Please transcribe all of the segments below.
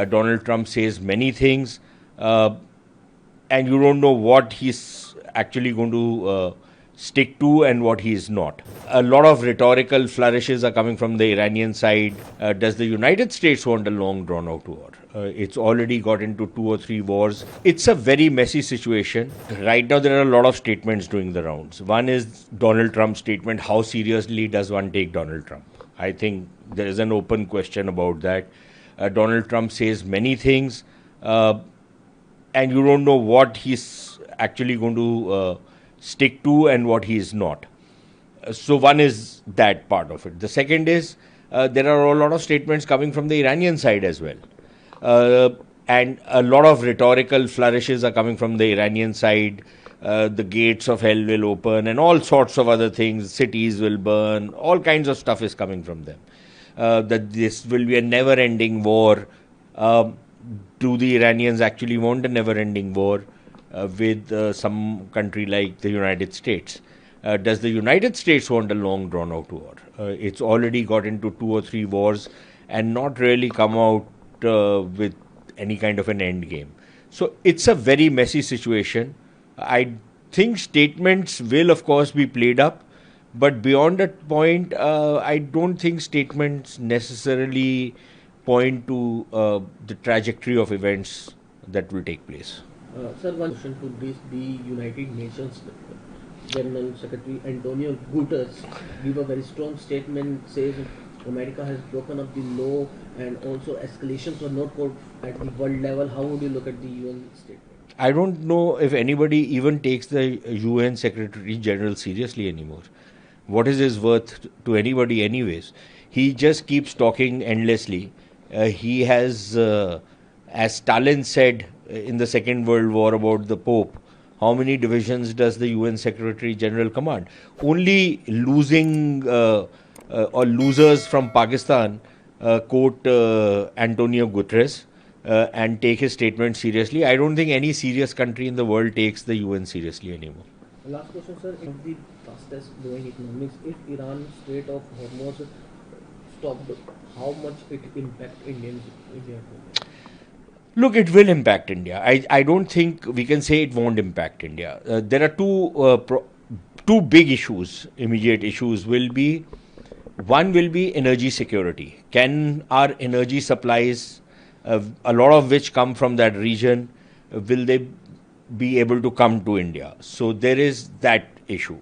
Donald Trump says many things, and you don't know what he's actually going to stick to and what he is not. A lot of rhetorical flourishes are coming from the Iranian side. Does the United States want a long drawn out war? It's already got into 2 or 3 wars. It's a very messy situation. Right now, there are a lot of statements doing the rounds. One is Donald Trump's statement. How seriously does one take Donald Trump? I think there is an open question about that. Donald Trump says many things, and you don't know what he's actually going to stick to and what he is not. So one is that part of it. The second is there are a lot of statements coming from the Iranian side as well. And a lot of rhetorical flourishes are coming from the Iranian side. The gates of hell will open and all sorts of other things. Cities will burn. All kinds of stuff is coming from them. That this will be a never-ending war. Do the Iranians actually want a never-ending war with some country like the United States? Does the United States want a long drawn-out war? It's already got into 2 or 3 wars and not really come out with any kind of an end game. So it's a very messy situation. I think statements will, of course, be played up, but beyond that point, I don't think statements necessarily point to the trajectory of events that will take place. Sir, one question to this: the United Nations General Secretary Antonio Guterres gave a very strong statement, says America has broken up the law and also escalations were not called at the world level. How would you look at the UN statement? I don't know if anybody even takes the UN Secretary General seriously anymore. What is his worth to anybody anyways? He just keeps talking endlessly. He has, as Stalin said in the Second World War about the Pope, how many divisions does the UN Secretary General command? Only losing or losers from Pakistan quote Antonio Guterres and take his statement seriously. I don't think any serious country in the world takes the UN seriously anymore. Last question, sir. If the fastest growing economics, if Iran Strait of Hormuz stopped, how much it impact India? Look, it will impact India. I don't think we can say it won't impact India. There are two big issues, immediate issues will be, one will be energy security. Can our energy supplies, a lot of which come from that region, will they be able to come to India? So there is that issue.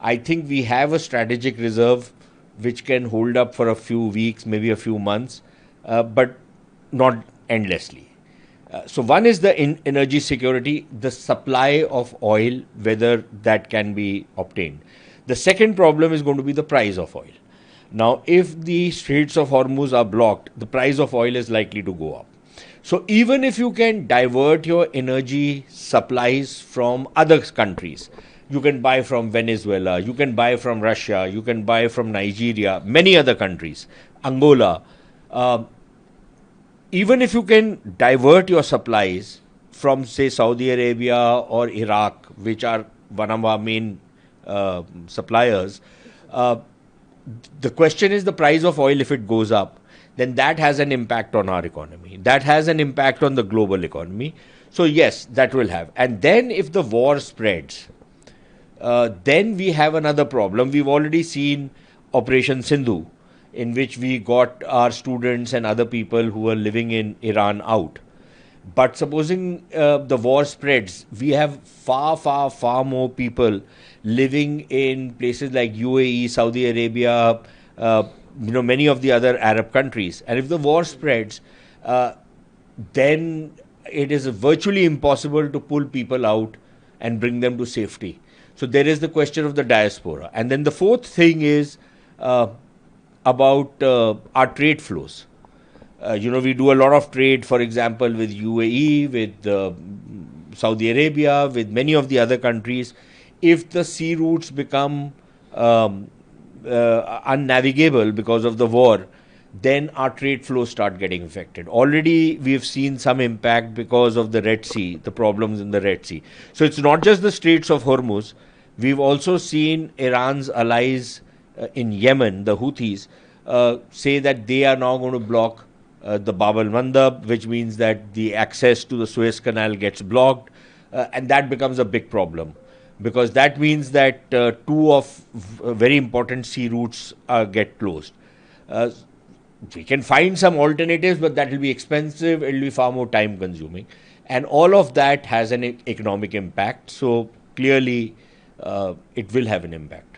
I think we have a strategic reserve which can hold up for a few weeks, maybe a few months, but not endlessly. So one is the energy security, the supply of oil, whether that can be obtained. The second problem is going to be the price of oil. Now, if the Straits of Hormuz are blocked, the price of oil is likely to go up. So even if you can divert your energy supplies from other countries, you can buy from Venezuela, you can buy from Russia, you can buy from Nigeria, many other countries, Angola. Even if you can divert your supplies from, say, Saudi Arabia or Iraq, which are one of our main suppliers, the question is the price of oil. If it goes up, then that has an impact on our economy. That has an impact on the global economy. So yes, that will have. And then if the war spreads, then we have another problem. We've already seen Operation Sindhu, in which we got our students and other people who are living in Iran out. But supposing the war spreads, we have far more people living in places like UAE, Saudi Arabia, many of the other Arab countries. And if the war spreads, then it is virtually impossible to pull people out and bring them to safety. So there is the question of the diaspora. And then the fourth thing is about our trade flows. We do a lot of trade, for example, with UAE, with Saudi Arabia, with many of the other countries. If the sea routes become unnavigable because of the war, then our trade flows start getting affected. Already we've seen some impact because of the Red Sea, the problems in the Red Sea. So it's not just the Straits of Hormuz. We've also seen Iran's allies in Yemen, the Houthis, say that they are now going to block the Bab al Mandab, which means that the access to the Suez Canal gets blocked, and that becomes a big problem because that means that two of very important sea routes get closed. Uh, we can find some alternatives, but that will be expensive, it will be far more time consuming. And all of that has an economic impact. So clearly, it will have an impact.